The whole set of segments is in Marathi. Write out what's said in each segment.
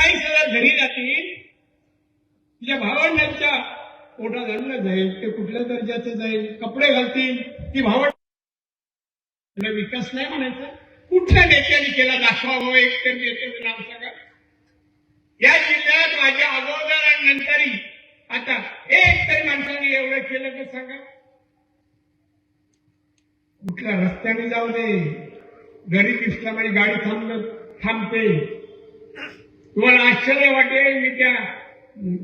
काही सगळ्या घरी जातील, तिच्या भावंडांच्या पोटात अन्न जाईल, ते कुठल्या दर्जाचं जाईल, कपडे घालतील, ती भावंड विकास नाही म्हणायचा. कुठल्या नेत्याने केला दाखवावं, एक तर नेत्याचं नाव सांगा. या जिल्ह्यात माझ्या अगोदर आणि नंतरही आता एक तरी माणसाने एवढं केलं तर सांगा. कुठल्या रस्त्याने जाऊ दे, घरी दिसला माझी गाडी थांबते. तुम्हाला आश्चर्य वाटेल, मी त्या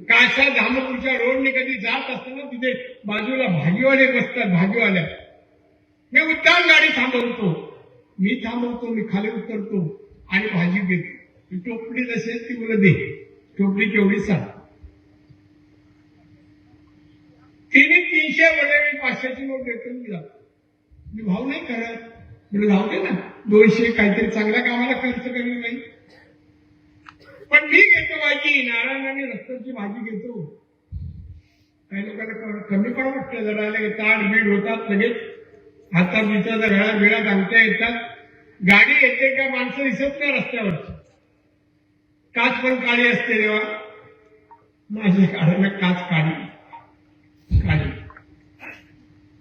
कासा धामपूरच्या रोडने कधी जात असताना तिथे बाजूला भाजीवाले बसतात, भाजीवाल्या. मी मुद्दाम गाडी थांबवतो, मी खाली उतरतो आणि भाजी घेतो. टोपली नसेल ती मुलं दे, टोपली केवढी सांग. तिने 300 वडे, मी 500ची नोट देतो, मी जातो. मी भाव नाही करत, म्हणजे जाऊ दे ना, 200 काहीतरी चांगल्या कामाला खर्च करेल नाही. पण मी घेतो भाजी, नारायण आणि रस्त्याची भाजी घेतो. काही लोकांना कमी पण वाटतं, जरा ताट बीड होतात, लगेच हातात बिचाचा घरात बिळात अंगठ्या येतात. गाडी येते का माणसं दिसत नाही रस्त्यावरची, काच पण काळी असते. तेव्हा माझ्या काढायला काच काळी काळी.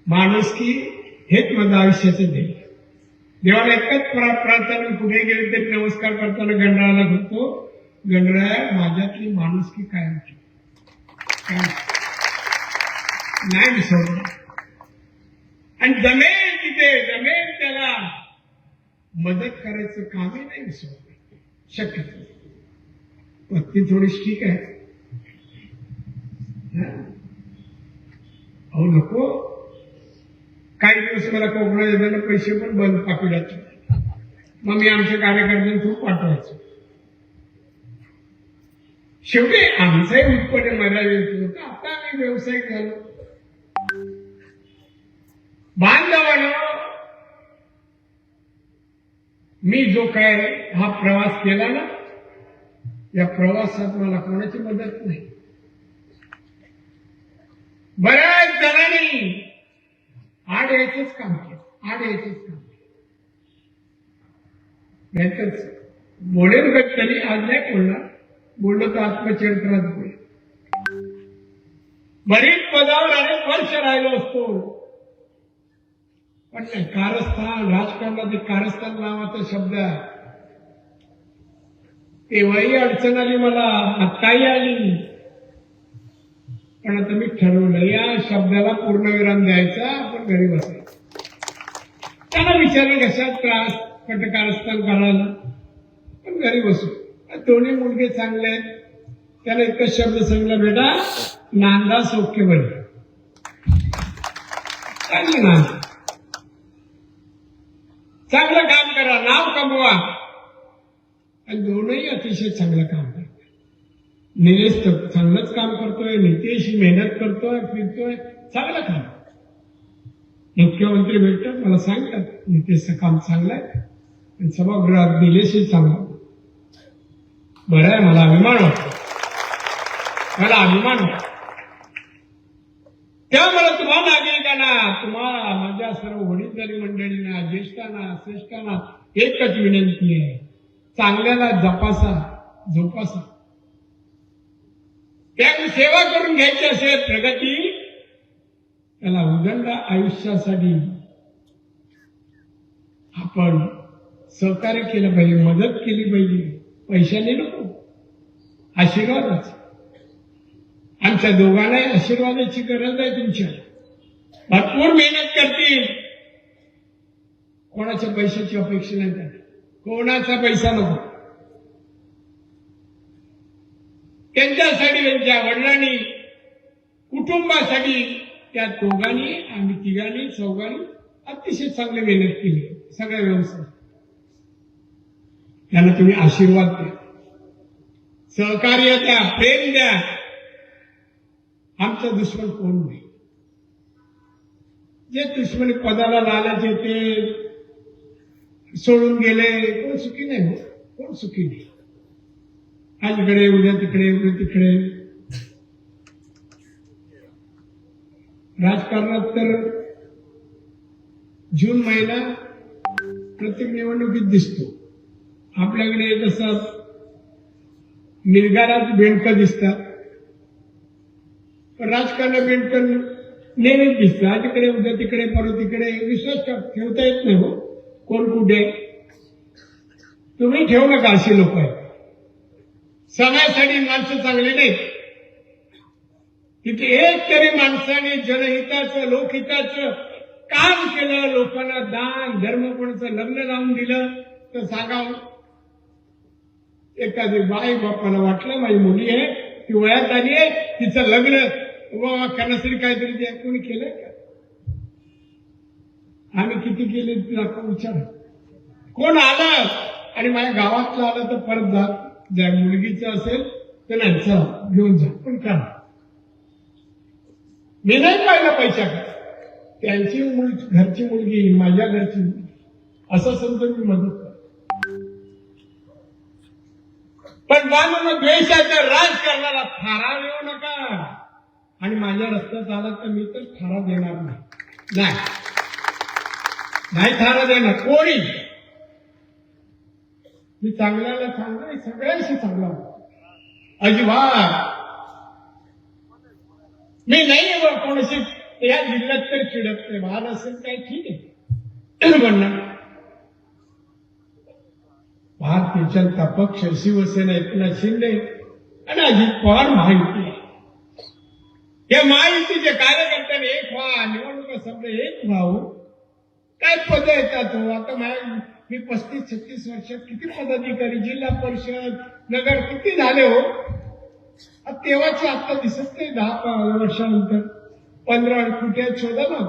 माणुसकी हेच माझं आयुष्याचं ध्येय. देवाला एकच प्रार्थना, कुठे गेले तरी नमस्कार करताना गणरायाला म्हणतो, गणराया माझ्यातली माणुसकी कायम ठेव, नाही विसरलो. आणि जमेल तिथे, जमेल त्याला मदत करायचं कामही नाही विसरलं, शक्यतो. पत्ती थोडीशी ठीक आहे, अहो नको. काही दिवस मला कोकणात येताना पैसे पण बंद पाकिटाचे, मग मी आमच्या कार्यकर्त्यांना खूप पाठवायचो. शेवटी आमचाही उत्पन्न मर्यादित होतं. आता आम्ही व्यावसायिक झालो. बांधवानं, मी जो काय हा प्रवास केला ना, या प्रवासात मला कोणाची मदत नाही. बऱ्याच जणांनी आड यायचंच काम केलं, आड यायचंच काम केलं. नाहीतरच बोलेल तरी आज नाही बोलणार, बोललो तर आत्मचरित्रात बोल. बरीच पदावर अनेक वर्ष राहिलो असतो, पण नाही. कारस्थान, राजकारणात ते कारस्थान नावाचा शब्द, तेव्हाही अडचण आली मला, आत्ताही आली. पण आता मी ठरवलं, या शब्दाला पूर्णविराम द्यायचा, आपण घरी बसायचं. त्यांना विचारलं कशात त्रास, कारस्थान करायला, पण घरी बसू. दोन्ही मुलगे चांगले आहेत. त्याला एकच शब्द सांगला, बेटा नांदा सौख्य बरी, चांगली नांदा, चांगलं काम करा, नाव कमवा. आणि दोनही अतिशय चांगलं काम करतात. निलेश तर चांगलंच काम करतोय, नितेश मेहनत करतोय, फिरतोय, चांगलं काम. मुख्यमंत्री भेटतात, मला सांगतात नितेशचं काम चांगलं आहे, आणि सभागृहात निलेशही चांगला. बरं आहे, मला अभिमान वाटतो, मला अभिमान वाटतो. तेव्हा मला तुम्हा नागरिकांना, तुम्हाला माझ्या सर्व वडीलधारी मंडळींना, ज्येष्ठांना, श्रेष्ठांना एकच विनंती आहे, चांगल्याला जपासा, जोपासा. त्या सेवा करून घ्यायची असेल प्रगती, त्याला उदंड आयुष्यासाठी आपण सहकार्य केलं पाहिजे, मदत केली पाहिजे. पैशाने नको, आशीर्वादच. आमच्या दोघांनाही आशीर्वादाची गरज आहे. तुमच्या भरपूर मेहनत करतील, कोणाच्या पैशाची अपेक्षा नाही करत, कोणाचा पैसा नको. त्यांच्यासाठी, त्यांच्या वडिलांनी, कुटुंबासाठी त्या दोघांनी, आम्ही तिघांनी, चौघांनी अतिशय चांगली मेहनत केली. सगळ्या व्यवसाय त्यांना तुम्ही आशीर्वाद द्या, सहकार्य द्या, प्रेम द्या. आमचा दुश्मन कोण नाही. जे दुश्मन पदाला लालाचे ते सोडून गेले, कोण सुखी नाही हो, कोण सुखी नाही. आज इकडे, उद्या तिकडे, उद्या तिकडे. राजकारणात तर जून महिना प्रत्येक निवडणुकीत दिसतो. आपल्याकडे येत असतात मिरगारात बेंडकं दिसतात, पण राजकारणात बेंडकं नेहमीच दिसतं. आज तिकडे उद्या तिकडे परत तिकडे विश्वास ठेवता येत नाही हो. कोण कुठे तुम्ही ठेवू नका. अशी लोक आहेत. समाजासाठी माणसं चांगली नाही. तिथे एक तरी माणसाने जनहिताचं लोकहिताचं काम केलं, लोकांना दान धर्म कोणाचं लग्न लावून दिलं तर सांगावं. एखादी बाई बापाला वाटलं माझी मुली आहे, ती वयात आली आहे, तिचं लग्न करण्यासाठी काहीतरी ते कोणी केलं का? आम्ही किती केले तुला विचार. कोण आलं आणि माझ्या गावातलं आलं तर परत जा, ज्या मुलगीचं असेल तर नाही चला घेऊन जा, पण का मी नाही पाहिलं पैशाकडे. त्यांची घरची मुलगी माझ्या घरची मुलगी असं समजून मी मदत करतो. पण बांधून द्वेषाच्या राजकारणाला थारा देऊ नका. आणि माझ्या रस्त्यात आला तर मी तर थारा देणार नाही. नाही थारा देणार कोणी. मी चांगल्याला चांगलं, सगळ्यांशी चांगला अजिबात मी नाही. कोणाशी या जिल्ह्यात तर चिडत नाही. भान असेल काय ठीक आहे म्हणणार. भारतीय जनता पक्ष, शिवसेना, एकनाथ शिंदे आणि अजित पवार महायुती. या महायुतीचे कार्यकर्त्यांनी एक व्हा, निवडणुका समजा एक व्हावं. काय पद येतात हो. आता मी 35-36 वर्षात किती पदाधिकारी, जिल्हा परिषद, नगर किती झाले हो. तेव्हाचे आता दिसत नाही. 10 वर्षानंतर 15 कुठे शोधा ना.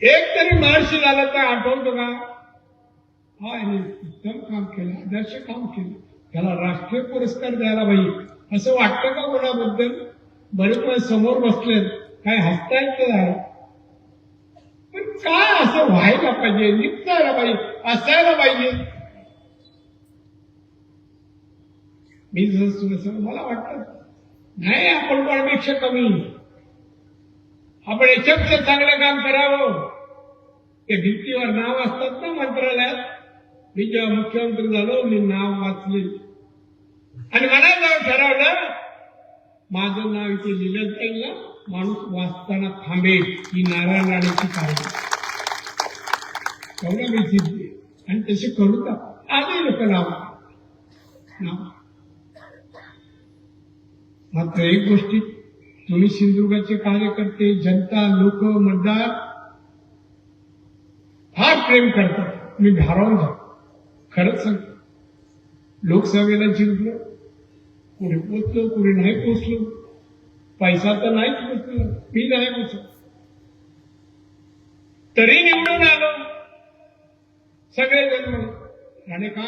एक तरी महर्षी झाला तर आठवतो का? हा उत्तम काम केलं, आदर्श काम केलं, त्याला राष्ट्रीय पुरस्कार द्यायला पाहिजे असं वाटतं का कोणाबद्दल? बरेच वेळ समोर बसले, काय हसतायत ते झालं. पण काय असं व्हायला पाहिजे, निघतायला पाहिजे, असायला पाहिजे. मी जसं मला वाटतं नाही आपण कोणापेक्षा कमी. आपण याच्यापेक्षा चांगलं काम करावं. ते भिंतीवर नाव असतात ना मंत्रालयात. मी जेव्हा मुख्यमंत्री झालो मी नाव वाचले आणि मला ठरवलं माझं नाव इथे लिहिलं जाईल ना, माणूस वाचताना थांबेल ही नारायण राणेची काळजी. तेवढं मी जिंकले आणि तसे करू का आधी लोक नाव. मात्र एक गोष्टी, तुम्ही सिंधुदुर्गाचे कार्यकर्ते, जनता, लोक, मतदार फार प्रेम करतात. मी भारावून जातो खरंच सांगतो. लोकसभेला जिंकलो, कुठे पोचलो, कुठे नाही पोचलो. पैसा तर नाहीच पोचलो, मी नाही पोचलो, तरी निवडून आलो. सगळेजण म्हणून आणि का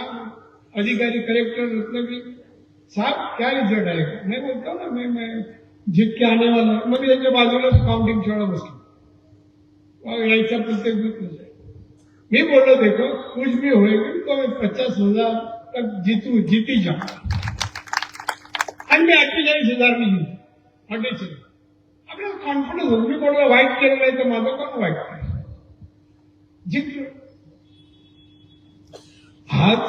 अधिकारी कलेक्टर रत्नागिरी साहब क्या रिजल्ट आहे. मैं बोलता ना मैं जीत के आने वाला. मग यांच्या बाजूला काउंटिंग शाळा बसलो. यायचा प्रत्येक दिवस मी बोललो देखो कुछ भी होएगा तो मैं 50,000 तक जीती जाऊं. आणि मी 48,000 मी जिंकलो. 48,000 आपल्याला कॉन्फिडन्स होतो. मी कोणाला वाईट केलं नाही तर माझं कोण वाईट केलं, जिंकलो. आज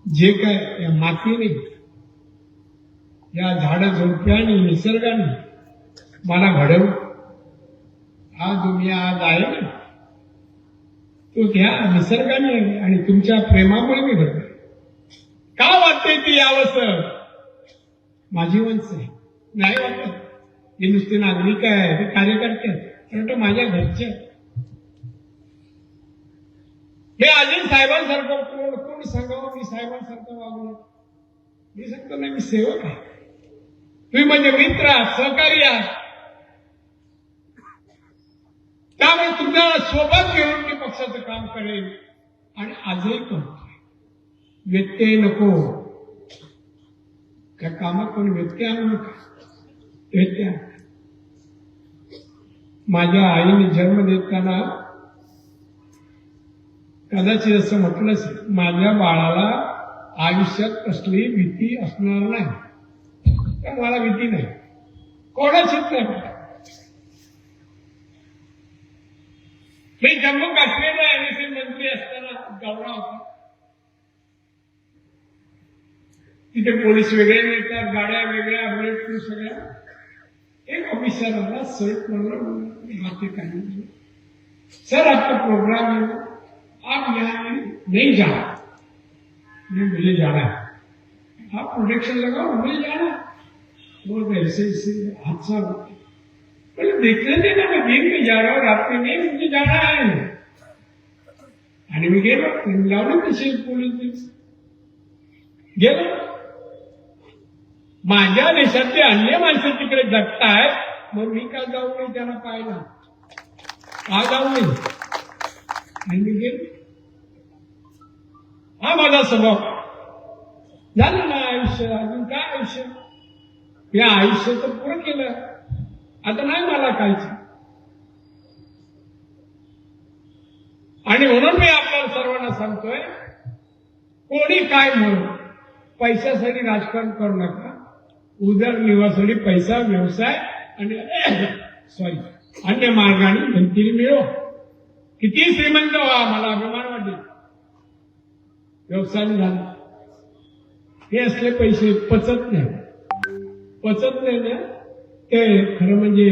जे काय या मातीने, या झाडं झोपड्याने, निसर्गाने मला घडवलं. हा दुनिया आज आहे ना, तो त्या निसर्गाने आणि तुमच्या प्रेमामुळे मी घडलो. का वाटते ती यावंसं माझी वंश आहे नाही वाटत. हे नुसते नागरिक आहे, ते कार्यकर्ते आहेत, पण माझ्या घरचे आहेत. मी अजून साहेबांसारखं कोण सांगावं मी साहेबांसारखं वागणं. मी सांगतो नाही, मी सेवक आहे. तुम्ही म्हणजे मित्र आहात, सहकारी आहात. त्यामुळे तुम्हाला सोबत घेऊन मी पक्षाचं काम करेन आणि आजही करतोय. व्यत्यय नको. त्या कामात कोणी व्यत्यय आणू नका. व्यत्यय माझ्या आईने जन्म देताना कदाचित असं म्हटलं असेल, माझ्या बाळाला आयुष्यात कसली भीती असणार नाही. तर मला भीती नाही, कोणाचीच नाही. मी जम्मू काश्मीरला एमएससी मंत्री असताना दौरा होता. तिथे पोलीस वेगळे मिळतात, गाड्या वेगळ्या, बुलेट प्रूफ सगळ्या. एक ऑफिसर आला, सर म्हणून बाकी काही नाही. सर आपका प्रोग्राम है, आप यहाँ नहीं जाना. मुझे जाना है. आप प्रोटेक्शन लगाओ, मुझे जाना. वो ऐसे ऐसे हादसा होता. बोले देखने देना, मैं दिन में जा रहा हूँ, रात में नहीं, मुझे जाना है. आणि मी गेलो, लावलं तसे पोलीस गेलो. माझ्या देशातले अन्य माणसं तिकडे जगतायत, मग मी का जाऊ नये त्यांना पाहायला? का जाऊ नये? आणि मी गेलो. हा माझा स्वभाव. झालं ना आयुष्य, अजून काय आयुष्य? या आयुष्य तर पुरं केलं, आता नाही मला कायचं. आणि म्हणून मी आपल्याला सर्वांना सांगतोय, कोणी काय म्हणून पैशासाठी राजकारण करू नका. उदरनिर्वाहासाठी पैसा, व्यवसाय आणि अन्य मार्गाने धनकिरी मिळव. किती श्रीमंत व्हा, मला अभिमान वाटेल. व्यवसाय झाला, हे असले पैसे पचत नाही ना, ते खरं म्हणजे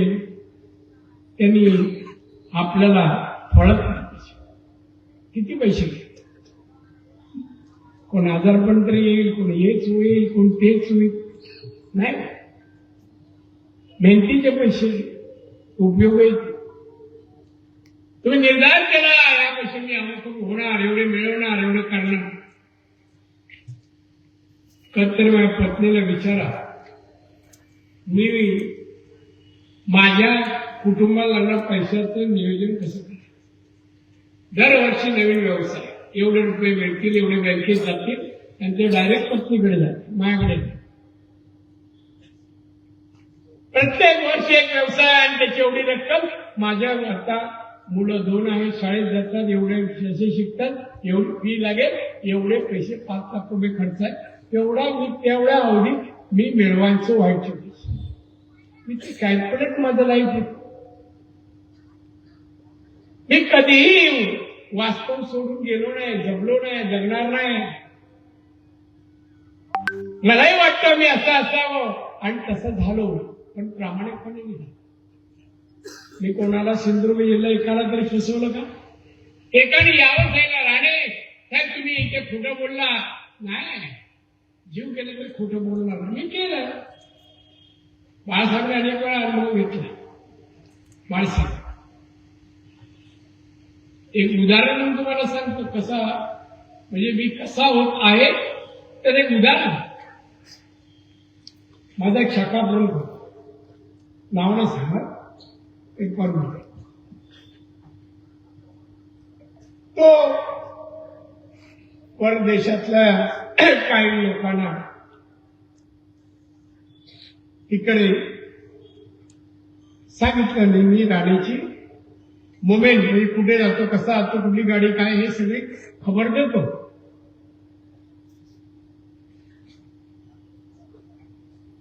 त्यांनी आपल्याला फळत नाही. किती पैसे, कोण आजारपण तरी येईल, कोण हेच होईल, कोण तेच होईल. नाही, मेहनतीचे पैसे उपयोग येईल. तुम्ही निर्धार केला, या पैसे मी अमुक होणार, एवढे मिळवणार, एवढे करणार. कधीतरी माझ्या पत्नीला विचारा, मी माझ्या कुटुंबाला पैशाचं नियोजन कसं करतो. दरवर्षी नवीन व्यवसाय, एवढे रुपये मिळतील, एवढे बँकेत जातील आणि ते डायरेक्ट पत्नीकडे जातील, माझ्याकडे. प्रत्येक वर्षी एक व्यवसाय आणि त्याची एवढी रक्कम. माझ्या आता मुलं 2 आहेत, शाळेत जातात, एवढे पैसे शिकतात, एवढी फी लागेल, एवढे पैसे 5 लाख रुपये खर्च आहे. तेवढ्या अवधीत मी मिळवायचं व्हायचे. मी ते कॅल्क्युलेट माझं लाईफ आहे. मी कधीही वास्तव सोडून गेलो नाही, जगलो नाही, जगणार नाही. मलाही वाटतं मी असं असावं आणि तसं झालो, पण प्रामाणिकपणे नाही. मी कोणाला सिंधुदुर्ग जिल्हा एकाला तरी फसवलं का? एकाने यावं सांगा, राणे साहेब तुम्ही इथे खोटं बोलला नाही, जीव गेला तरी खोटं बोलणार. मी केलं. बाळासाहेबांनी अनेक वेळा अनुभव घेतला. बाळासाहेब एक उदाहरण म्हणून तुम्हाला सांगतो, कसा म्हणजे मी कसा होत आहे, तर एक उदाहरण. माझा एक शाखा प्रमुख नाव नाही सांगा, एक प्रमुख तो परदेशातल्या काही लोकांना इकडे सांगितलं नाही. मी गाडीची मोमेंट म्हणजे कुठे जातो, कसा जातो, कुठली गाडी काय, हे सगळे खबर देतो.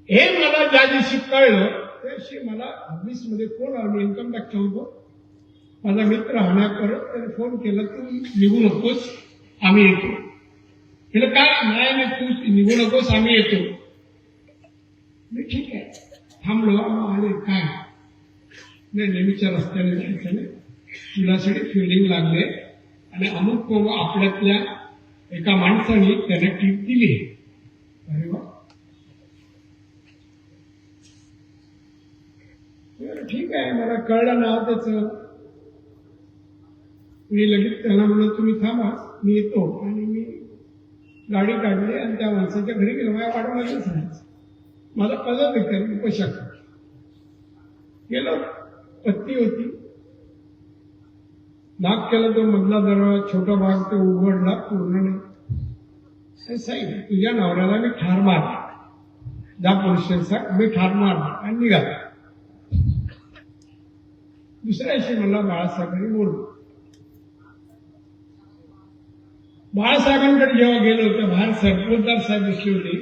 हे मला ज्या दिवशी कळलं त्या दिवशी मला ऑफिसमध्ये फोन आला. इन्कम टॅक्स होतो, माझा मित्र हाना करत त्याने फोन केला, तू निघू नकोस, आम्ही येतो. म्हटलं काय? नाही तू निघू नकोस, आम्ही येतो. मी ठीक आहे थांबलो. आले काय नाही, नेहमीच्या रस्त्याने जायचं नाही, तुलासाठी फिल्डिंग लागले आणि अमुक आपल्यातल्या एका माणसाने त्याने टीप दिली. अरे वा, ठीक आहे. मला कळलं नाव त्याचं. मी लगेच त्यांना म्हणलं तुम्ही थांबा, मी येतो. आणि मी गाडी काढली आणि त्या माणसाच्या घरी गेलो. माझ्या पाठोपाठच राहायचं. माझा पदर देतात पोशाख. गेलो, पत्नी होती. नाक केलं, तो मधला दरवाजा छोटा भाग तो उघडला, पूर्ण नाही. साहेब तुझ्या नवऱ्याला मी ठार मारला, जा पोलीस स्टेशन, मी ठार मारला आणि निघाला. दुसऱ्या दिवशी मला बाळासाहेबांनी बोललो. बाळासाहेबांकडे जेव्हा गेलो तेव्हा बाहेर सरपोतदार साहेब बसले होते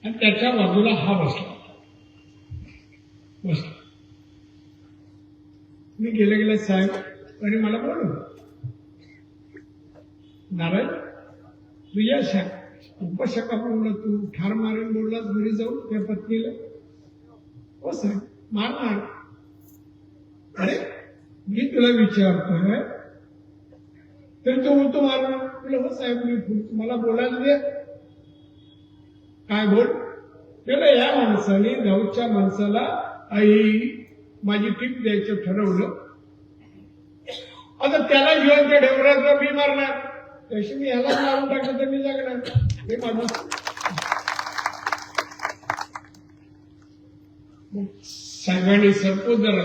आणि त्याच्या बाजूला हा बसला. मी गेले साहेब आणि मला बोललो, नारायण तुझ्या उपशका बोलला, तू ठार मारेन बोललास घरी जाऊन त्या पत्नीला. हो साहेब, मारणार. अरे मी तुला विचारतोय तर तो बोलतो मारणार. म्हटलं हो साहेब, मी मला बोलायला दे. काय बोल? त्याला या माणसाने गावच्या माणसाला आई माझी टीप द्यायचं ठरवलं. आता त्याला जिवंत ठेवणार, मी मारणार. तशी मी ह्याला मारून टाकलं तर मी जगणार. हे माणूस साहेबांनी सरपोदर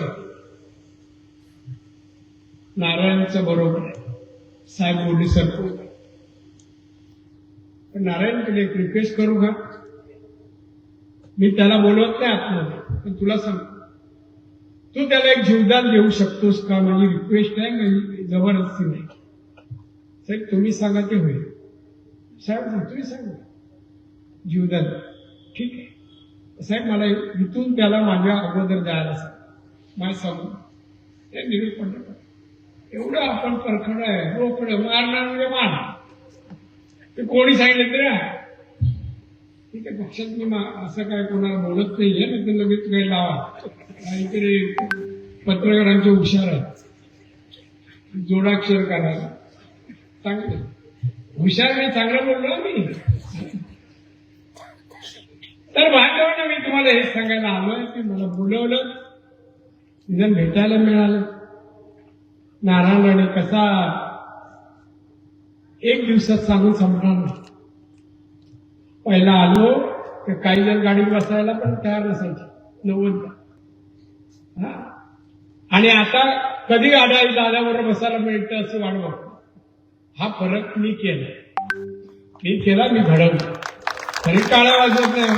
नारायणचं बरोबर आहे. साहेब बोलले सरपोदर. पण नारायणकडे एक रिक्वेस्ट करू का? मी त्याला बोलवत नाही आतमध्ये, पण तुला सांगतो, तू त्याला एक जीवदान देऊ शकतोस का? माझी रिक्वेस्ट आहे, माझी जबरदस्ती नाही. साहेब तुम्ही सांगा ते होईल. साहेब तुम्ही सांगा जीवदान. ठीक आहे साहेब, मला इथून त्याला माझ्या अगोदर जायला सांग. मला सांगू ते निरूपण एवढं आपण परखड आहे. रोकड मारणार म्हणजे मार. ते कोणी सांगितलं तरी आहे. ठीक आहे, पक्षात मी असं काय कोणाला बोलत नाहीये ना, ते लगेच काही लावा. काहीतरी पत्रकारांचे हुशार आहेत, जोडाक्षर करायला चांगले हुशार. मी चांगलं बोललो मी. तर बांधवांना मी तुम्हाला हेच सांगायला आलोय की मला बोलवलं, निदान भेटायला मिळालं. नारायणाने कसा एक दिवसात सांगून संपणार नाही. पहिला आलो तर काही जण गाडीत बसायला पण तयार नसायचे, 90. आणि आता कधी गाडी दादाबरोबर बसायला मिळतं असं वाट बघतो. हा फरक मी केला, मी घडवला. तरी टाळ्या वाजवत नाही.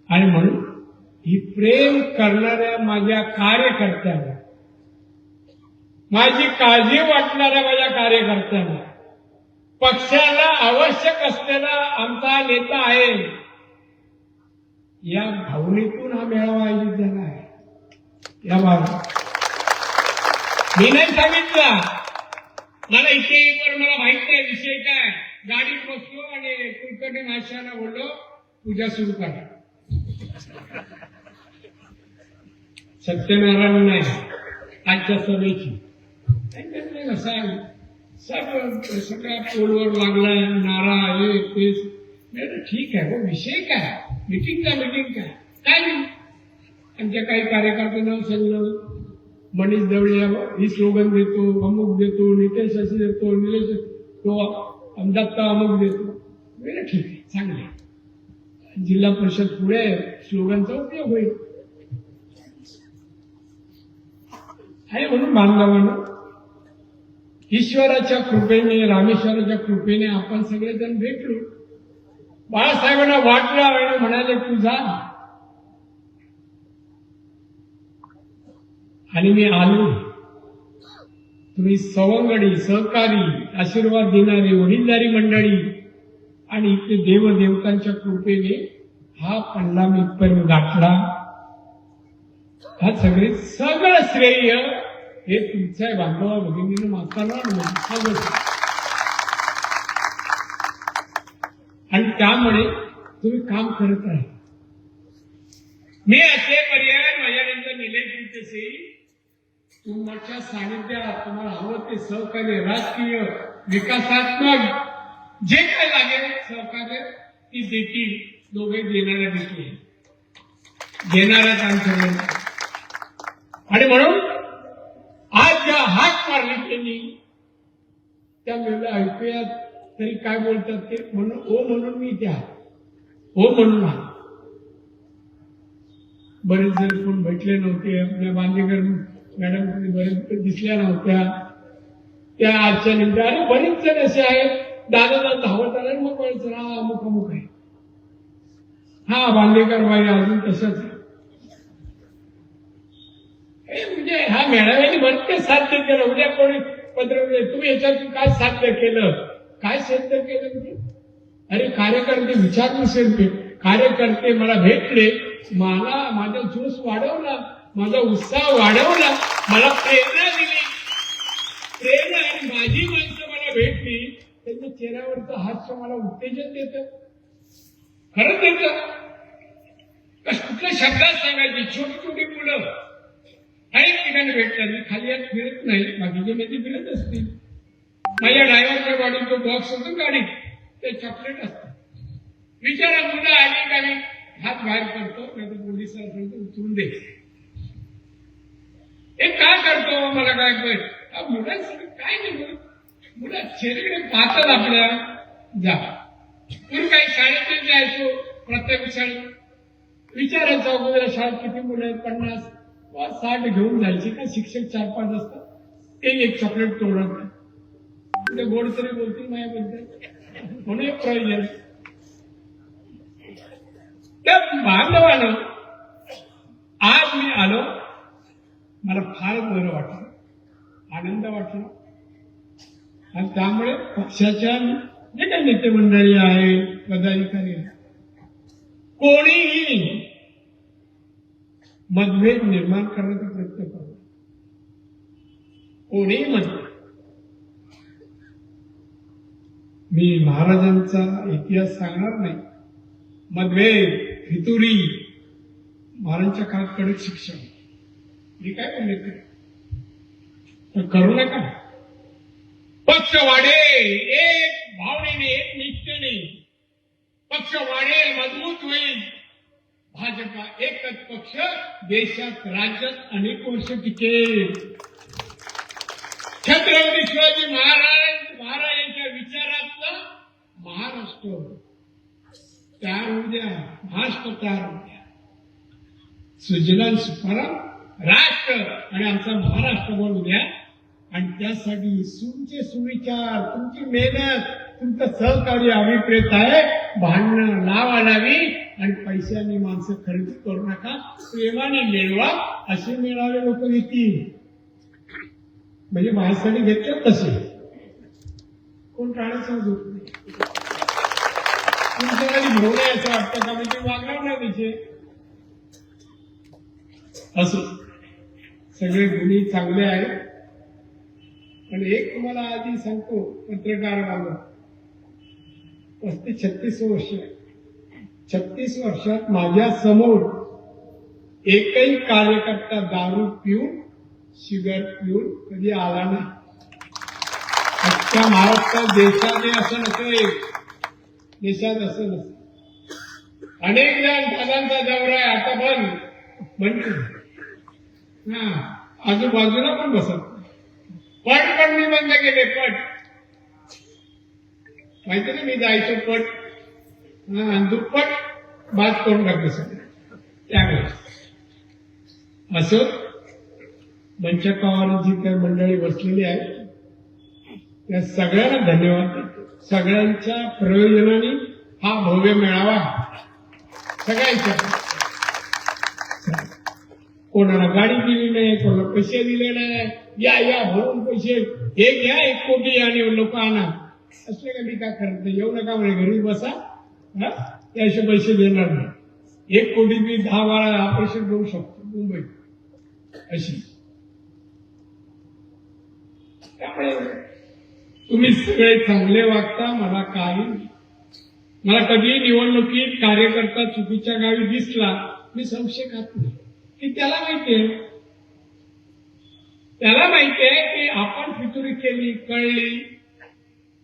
आणि म्हणून ही प्रेम करणाऱ्या माझ्या कार्यकर्त्यांना, माझी काळजी वाटणाऱ्या माझ्या कार्यकर्त्यांना, पक्षाला आवश्यक असलेला आमचा नेता आहे, या भावनेतून हा मेळावा आयोजित झाला आहे. या भावना मी नाही सांगितलं. मला इथे पण मला माहित नाही विषय काय. गाडीत बसलो आणि कुलकर्णी माशाला बोललो पूजा सुरू करा. सत्यनारायण नाही आजच्या सभेची सगळ्या पोलवर लागलाय नारा हे ते. ठीक आहे, हो विषय काय, मिटिंग काय काय नाही. आमच्या काही कार्यकर्त्यांना सांगितलं मनीष दवळे ही स्लोगन देतो, अमुक देतो, नितेश अशी देतो, निलेश तो दत्ता अमुक देतो. ठीक आहे, चांगले. जिल्हा परिषद पुढे स्लोगनचा उपयोग होईल. आहे म्हणून बांधवांना ईश्वराच्या कृपेने, रामेश्वराच्या कृपेने आपण सगळेजण भेटलो. बाळासाहेबांना वाटलं आणि म्हणाले तू जा. आणि मी आलो. तुम्ही सवंगडी, सहकारी, आशीर्वाद देणारी, वडीलधारी मंडळी आणि इथे देवदेवतांच्या कृपेने हा पल्ला मी इथपर्यंत गाठला. हा सगळं श्रेय हे तुमच्या बांधवा भगिनीने मागताना सगळं. आणि त्यामुळे तुम्ही काम करत आहे. मी असे पर्याय माझ्यानंतर निलेश असेल तुमच्या सानिध्यात तुम्हाला हवं ते सहकार्य, राजकीय, विकासात्मक जे काय लागेल सहकार्य ती देतील. दोघे देणाऱ्या देखील देणाऱ्या काम करेल. आणि म्हणून आज ज्या हात मारली त्यांनी त्या वेळेला ऐकूया तरी काय बोलतात ते. म्हणून ओ म्हणून मी त्या हो म्हणून बरेच जण कोण भेटले नव्हते. आपल्या बांदेकर मॅडम बरेच दिसल्या नव्हत्या. त्या आजच्या निमित्त अरे बरेच जण असे आहेत दादाला धावत आले मग कळलं हा अमुक अमुक आहे. हा बांदेकर बाई अजून तसंच आहे. म्हणजे ह्या मेळाव्याने बरेच साध्य केलं. उद्या कोणी पत्र तुम्ही याच्यातून काय साध्य केलं, काय साध्य केलं म्हणजे अरे कार्यकर्ते विचारपूस कार्यकर्ते मला भेटले, मला माझा जोश वाढवला, माझा उत्साह वाढवला, मला प्रेरणा दिली. प्रेरणा आणि माझी माणसं मला भेटली त्यांच्या चेहऱ्यावरचं हास्य मला उत्तेजन देतं, खरंच देतं. कुठल्या शब्दात सांगायची. छोटी छोटी मुलं अनेक ठिकाणी भेटतात. मी खाली यात फिरत नाही, बाकीचे मध्ये फिरत असतील. माझ्या ड्रायव्हरच्या गाडीत जो बॉक्स होतो गाडीत ते चॉकलेट असतं. विचारा मुलं आली का मी हात बाहेर करतो, नाही तर पोलिसाला सांगतो उचलून दे. हे का करतो मला काय कळत. मुलांसाठी काय नाही, मुलं चेहऱ्याकडे पाहतात आपल्या. जा पूर्वी काही शाळेत जायचो, प्रत्येक शाळेत विचारायचं अगोदर शाळेत किती मुलं आहेत, 50 वा 60 घेऊन जायचे का शिक्षक 4-5 असतात. ते एक चॉकलेट तोडत नाही. म्हणजे गोड तरी बोलतील माझ्याबद्दल म्हणून एक प्रयोजन. त्या बांधवानं आज मी आलो, मला फार बरं वाटलं, आनंद वाटला. आणि त्यामुळे पक्षाच्या जे काही नेते मंडळी आहे, पदाधिकारी आहे, कोणीही मतभेद निर्माण करण्याचा प्रयत्न करू, कोणीही मतभेद. मी महाराजांचा इतिहास सांगणार नाही. मतभेद, फितुरी, महाराजांच्या काळात कडक शिक्षण, मी काय बोलले ते करू नका. पक्ष वाढेल, एक भावनेने, एक निष्ठेने पक्ष वाढेल, मजबूत होईल. भाजपा एकच पक्ष देशात, राज्यात अनेक वर्ष टिकेल. छत्रपती शिवाजी महाराजांच्या विचारातला महाराष्ट्र तयार होऊ द्या, महाराष्ट्र तयार होऊ द्या. सुजलाम सुफलाम राष्ट्र आणि आमचा महाराष्ट्र बनवू द्या. आणि त्यासाठी तुमचे सुविचार, तुमची मेहनत, तुमचं सहकार्य अभिप्रेत आहे. भांडणं लावा लावी आणि पैशाने माणसं खरेदी करू नका, प्रेमाने मिळवा. असे मिळावे लोक येतील. म्हणजे माणसाने घेतलं तसे कोण टाळायचं होत नाही. तुमच्या घेऊन यायचं वाटतं का म्हणजे वागणार ना तिचे. असो, सगळे गुन्हे चांगले आहेत. पण एक तुम्हाला आधी सांगतो, पत्रकार बांधव 35-36 वर्ष, 36 वर्षात माझ्या समोर एकही कार्यकर्ता दारू पिऊन, सिगारेट पिऊन कधी आला नाही. अख्ख्या महाराष्ट्रात, देशाने असं नसेल, देशात असं नसेल. अनेक जण दादांचा दौरा आहे आता बंद म्हणतो, आजूबाजूला पण बसत. पण मी बंद केले. माहिती ना, मी जायचो पट दुप्पट बात करून टाकले सगळं त्यावेळेस. असं मंचकावर जी काही मंडळी बसलेली आहे त्या सगळ्यांना धन्यवाद देतो. सगळ्यांच्या प्रयोजनाने हा भव्य मेळावा सगळ्यांच्या. कोणाला गाडी दिली नाही, कोणाला पैसे दिले नाही. या भरून पैसे, हे घ्या 1 कोटी आणि लोक आणा. असले का मी काय करत नाही. येऊ नका म्हणे, घरी बसा, त्याचे पैसे देणार नाही. 1 कोटी मी 10-12 ऑपरेशन करू शकतो मुंबईत अशी. त्यामुळे तुम्ही सगळे चांगले वागता. मला कधी निवडणुकीत कार्यकर्ता चुकीच्या गावी दिसला, मी संशय खात नाही की त्याला माहितीये की आपण फितुरी केली, कळली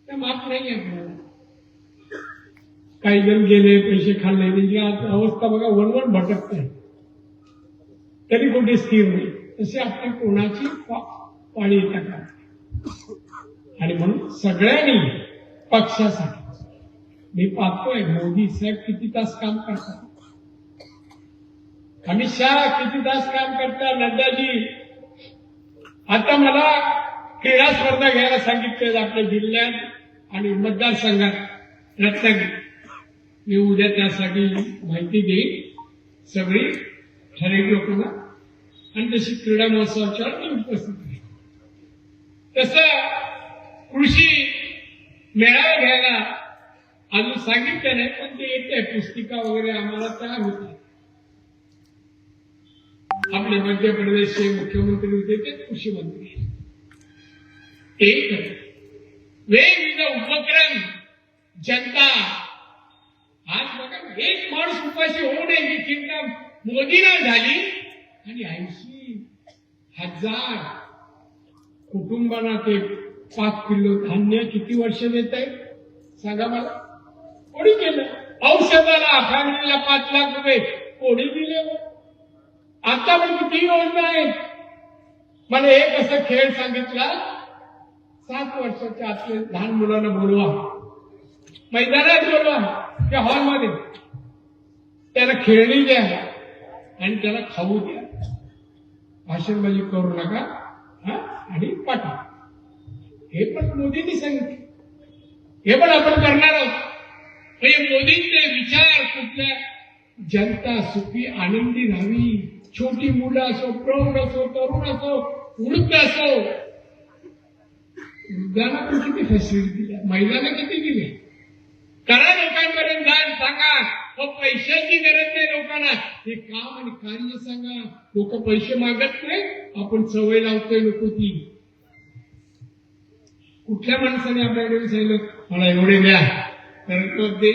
तर माफ नाही आपल्याला. काही जण गेले, पैसे खाल्ले, त्याची अवस्था बघा, वनवन भटकते, तरी कुठे स्थिर नाही. तसे आपली कोणाची पाळी टाका. आणि म्हणून सगळ्यांनी पक्षासाठी, मी पाहतोय मोदी साहेब किती तास काम करतात, अमित शहा किती तास काम करतात, नड्डाजी. आता मला क्रीडा स्पर्धा घ्यायला सांगितलं आपल्या जिल्ह्यात आणि मतदारसंघात रत्नागिरी. मी उद्या त्यासाठी माहिती देईन सगळी ठराविक लोकांना. आणि तशी क्रीडा महोत्सवाच्या मी उपस्थित आहे. तसं कृषी मेळावा घ्यायला अजून सांगितलं नाही, पण ते येते. पुस्तिका वगैरे आम्हाला तयार होते. आपले मध्य प्रदेशचे मुख्यमंत्री होते ते कृषी मंत्री. एक वेगवेगळे उपक्रम जनता आज बघा ना, एक माणूस उपाशी होऊ नये ही चिंता मोदीनं झाली आणि 80,000 कुटुंबांना ते 5 किलो धान्य किती वर्ष देत आहे सांगा मला. कोणी केलं? औषधाला फॅमिलीला 5 लाख रुपये कोणी दिले? आता पण किती योजना आहेत. मला एक असं खेळ सांगितला, 7 वर्षाच्या आतले लहान मुलांना बोलवा, मैदानात बोलवा त्या हॉलमध्ये, त्याला खेळणी द्या आणि त्याला खाऊ द्या, भाषणबाजी करू नका आणि पाठवा. हे पण मोदींनी सांगितलं, हे पण आपण करणार आहोत. म्हणजे मोदींचे विचार कुठल्या जनता सुखी आनंदी राहावी. छोटी मुलं असो, प्रौढ असो, तरुण असो, वृद्ध असो, वृद्धांना पण किती फॅसिलिटी दिल्या, महिलांना किती दिल्या. करा लोकांपर्यंत जा, सांगा पैशाची गरज नाही लोकांना, हे काम आणि कार्य सांगा. लोक पैसे मागत नाही, आपण सवय लावतोय नको ती. कुठल्या माणसाने आपल्याकडे सांगितलं मला एवढे द्या तर दे,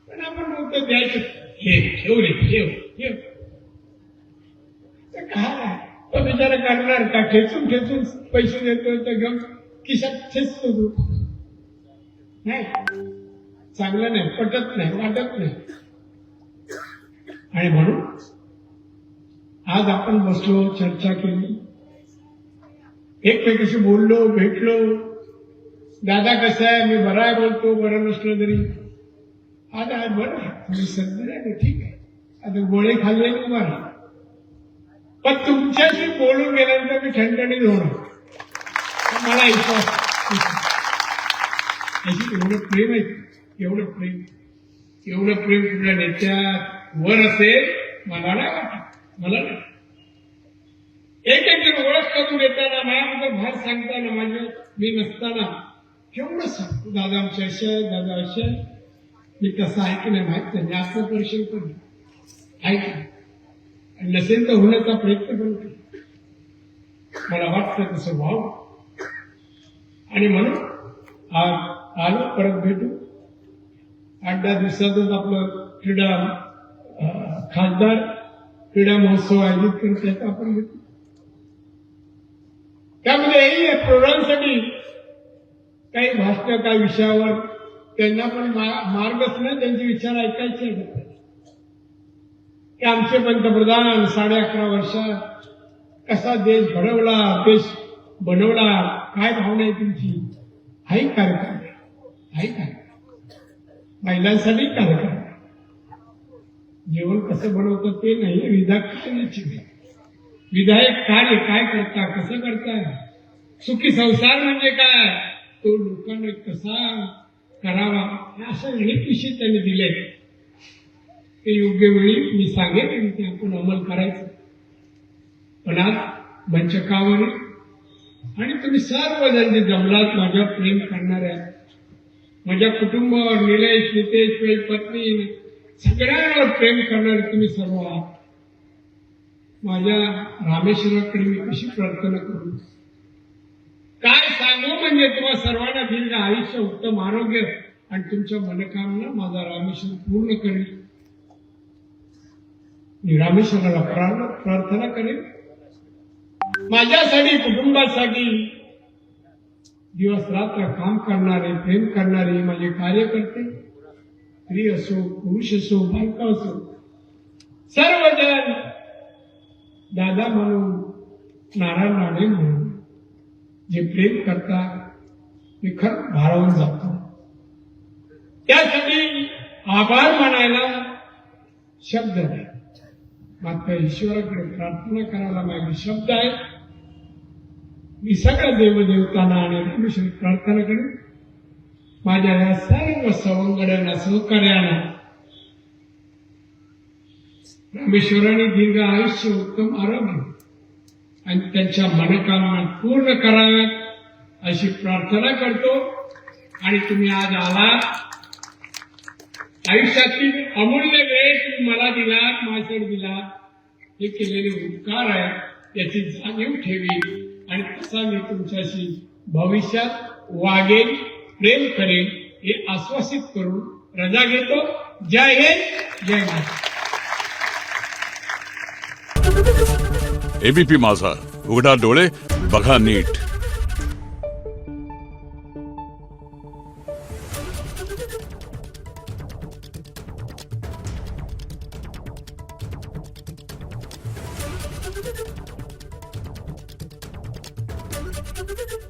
पण आपण बोलतो द्यायचं, हे ठेव रे ठेव ठेव. काय तो बिचारा करणार का? ठेचून ठेचून पैसे देतो तर घेऊन खिशात ठेचतो तू. नाही, चांगलं नाही, पटत नाही, वाटत नाही. आणि म्हणून आज आपण बसलो, चर्चा केली, एकमेकाशी बोललो, भेटलो. दादा कसं आहे? मी बरा आहे बोलतो, बरं नसलं तरी आता बरं आहे, तुम्ही सध्या नाही, ठीक आहे, आता गोळे खाल्ले तुम्हाला. पण तुमच्याशी बोलून गेल्यानंतर मी ठणठणीत होणार, मला विश्वास. एवढं प्रेम आहे, एवढं प्रेम, एवढं प्रेम तुझ्या नेत्यात वर असेल मला नाही वाटत. मला नाही. एक एक जण ओळख करून देताना, माझ्याबद्दल भार सांगताना, माझ्या मी नसताना केवढं सांगतो, दादा आमच्या अशा, दादा अशा. मी कसं आहे की नाही माहित नाही, आत्मपरीक्षण करून ऐक नसेल तर होण्याचा प्रयत्न पण केला. मला वाटतं तसं व्हावं. आणि म्हणून आज आलो, परत भेटू. 8-10 दिवसातच आपलं क्रीडा खासदार क्रीडा महोत्सव आयोजित करून त्याचा आपण भेटू. त्यामध्ये प्रौढांसाठी काही भाषण, काही विषयावर त्यांना पण मार्गदर्शन, त्यांचे विचार ऐकायचे आहेत. की आमचे पंतप्रधान 11.5 वर्षात कसा देश घडवला, देश बनवला, काय भावना आहे तुमची? हाही कार्यक्रम, हाही कार्यक्रम, महिलांसाठी कार्यक्रम. जेवण कसं बनवतं ते नाही, विधायक कार्य काय करता, कसं करताय, सुखी संसार म्हणजे काय, तो लोकांना कसा करावा, अशा अनेक विषय त्यांनी दिले. ते योग्य वेळी मी सांगेन आणि ते आपण अंमल करायचं. पण आज मंचकावर आणि तुम्ही सर्वजण जे जमलात, माझ्या प्रेम करणाऱ्या, माझ्या कुटुंबावर, निलेश, नितेश, माझी पत्नी, सगळ्यांवर प्रेम करणारे तुम्ही सर्व आहात. माझ्या रामेश्वराकडे मी कशी प्रार्थना करू, काय सांगू? म्हणजे तुम्हाला सर्वांना दीर्घ आयुष्य, उत्तम आरोग्य आणि तुमच्या मनोकामना माझा रामेश्वर पूर्ण करेल. मी रामेश्वराला प्रार्थना करेन. माझ्यासाठी, कुटुंबासाठी दिवस रात्र काम करणारे, प्रेम करणारे माझे कार्यकर्ते, स्त्री असो, पुरुष असो, बालका असो, सर्वजण दादा म्हणून, नारायण राणे म्हणून जे प्रेम करतात, मी खरं भारावून जातो. त्यासाठी आभार मानायला शब्द नाही, मात्र ईश्वराकडे प्रार्थना करायला माझे शब्द आहेत. मी सगळ्या देवदेवतांना आणि रामेश्वर प्रार्थना करेन. माझ्या या सर्व सवंगड्यांना, सहकार्यांना रामेश्वराने दीर्घ आयुष्य, उत्तम आरोग्य आणि त्यांच्या मनोकामना पूर्ण कराव्यात अशी प्रार्थना करतो. आणि तुम्ही आज आलात, आयुष्यातील अमूल्य वेळ तुम्ही मला दिलात, माझ्याकडे दिलात, हे केलेले उपकार आहे, याची जाणीव ठेवी आणि तसा मी तुमच्याशी भविष्यात वागेल, प्रेम करेल हे आश्वासित करून रजा घेतो. जय हिंद, जय महाराष्ट्र. एबीपी माझा, उघडा डोळे बघा नीट. Thank you.